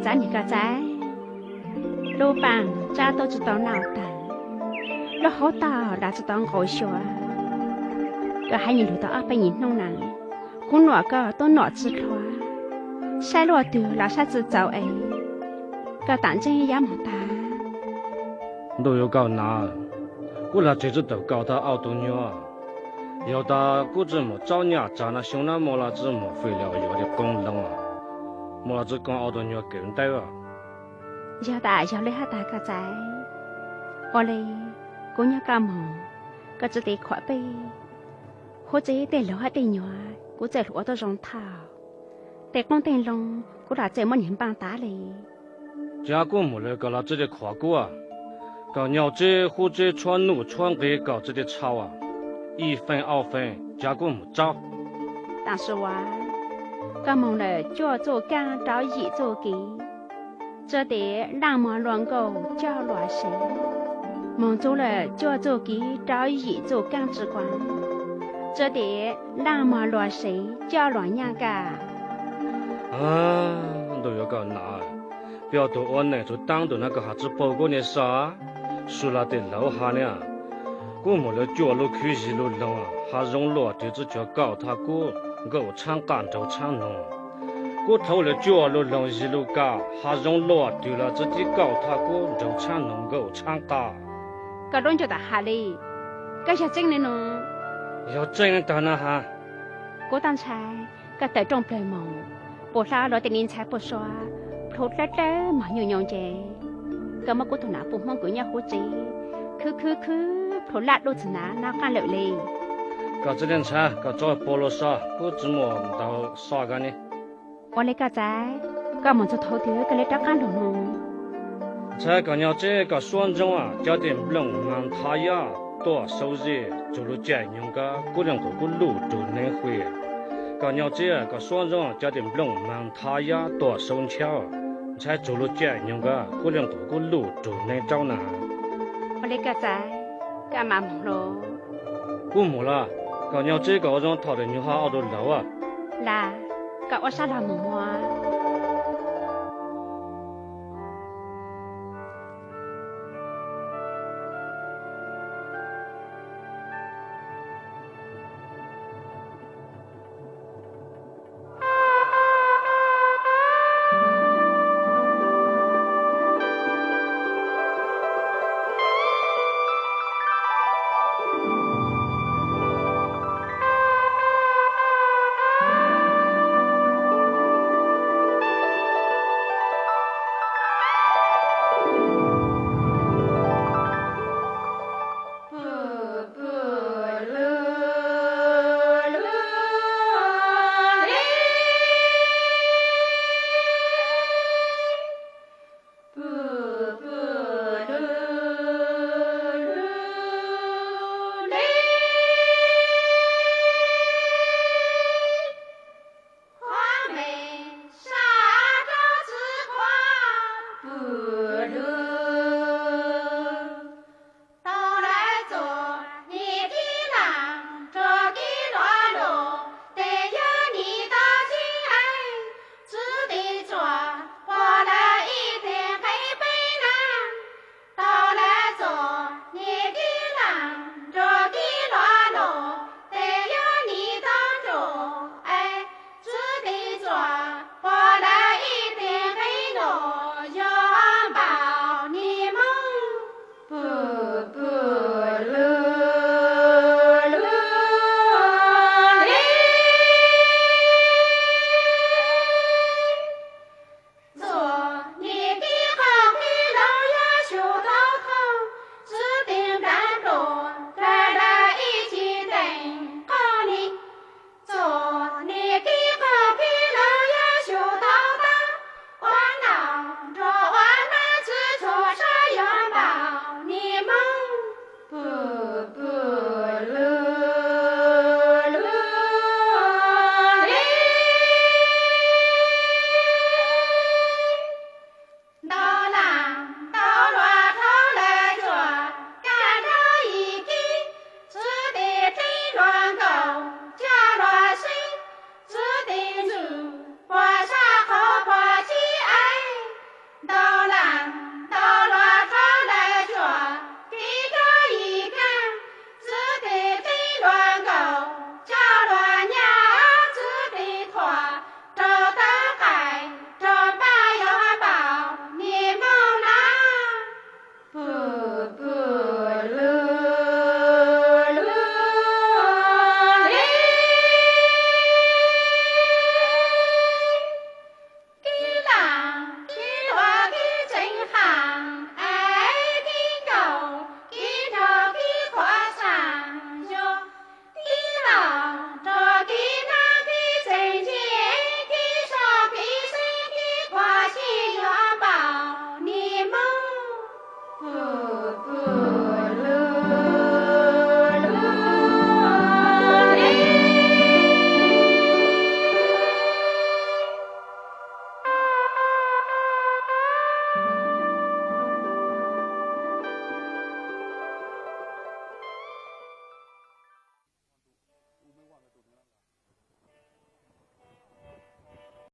đâu nhỉ có giá đâu bằng cha tôi chỉ tao nào ta nó khó tao đã chỉ tao khổ xóa có hai nhìn tao phải nhìn nông nặng cũng nọ có tôi nọ chỉ khóa sai lo từ là sai chỉ giàu ấy có tạm chân giá một ta都有搞哪我来这只都搞他奥多牛啊要他估计么找伢找那熊那么了只么废料有的功能啊么只讲奥多牛给人带啊要ta要lấy hai ta cả trái ở đây cô nhớ cả mồ có chỉ để khỏi bê hỗ trợ để lỡ hai tiền nhỏ cô chạy lúa tôi rong thảo để con tiền long cô đã chạy mất những bằng tá lì家国么来搞了这里跨过啊搞鸟这或者穿路穿给搞这里炒啊一分二分家国么找但是哇个梦了就做干找一做给这得让么乱狗叫乱谁梦做了就做给找一做干之光这得让么乱谁叫乱样个啊都要搞哪不要多按呢就当着那个孩子包过的啥输了得老下呢我没了脚路去一路弄啊还容落地只叫搞他过够唱干就唱弄我头了脚路弄一路搞还容落地了自己搞他过就唱弄够唱干个东就打哈哩个小精灵喏要真的那哈我当才个在中plei梦不杀了的人才不说thốt lát lá mà nhiều nhon chè cái mà cô tụi nó bụng mong của nhau hú chí cứ thốt lát đôi chữ nó can lợi lì cái这点菜个做菠萝沙我怎么到沙个呢我来个仔个忙着头条个来找干龙龙菜个鸟这个酸中啊加点冷满太阳多收入就路见用个姑娘个路就能会个鸟这个酸中加点冷满太阳多收巧才走路见用个姑娘个路就能找呢我来个仔干嘛忙咯我没了个鸟这个让讨的女孩好多楼啊là cậu ở sao làm mồm hoa 子。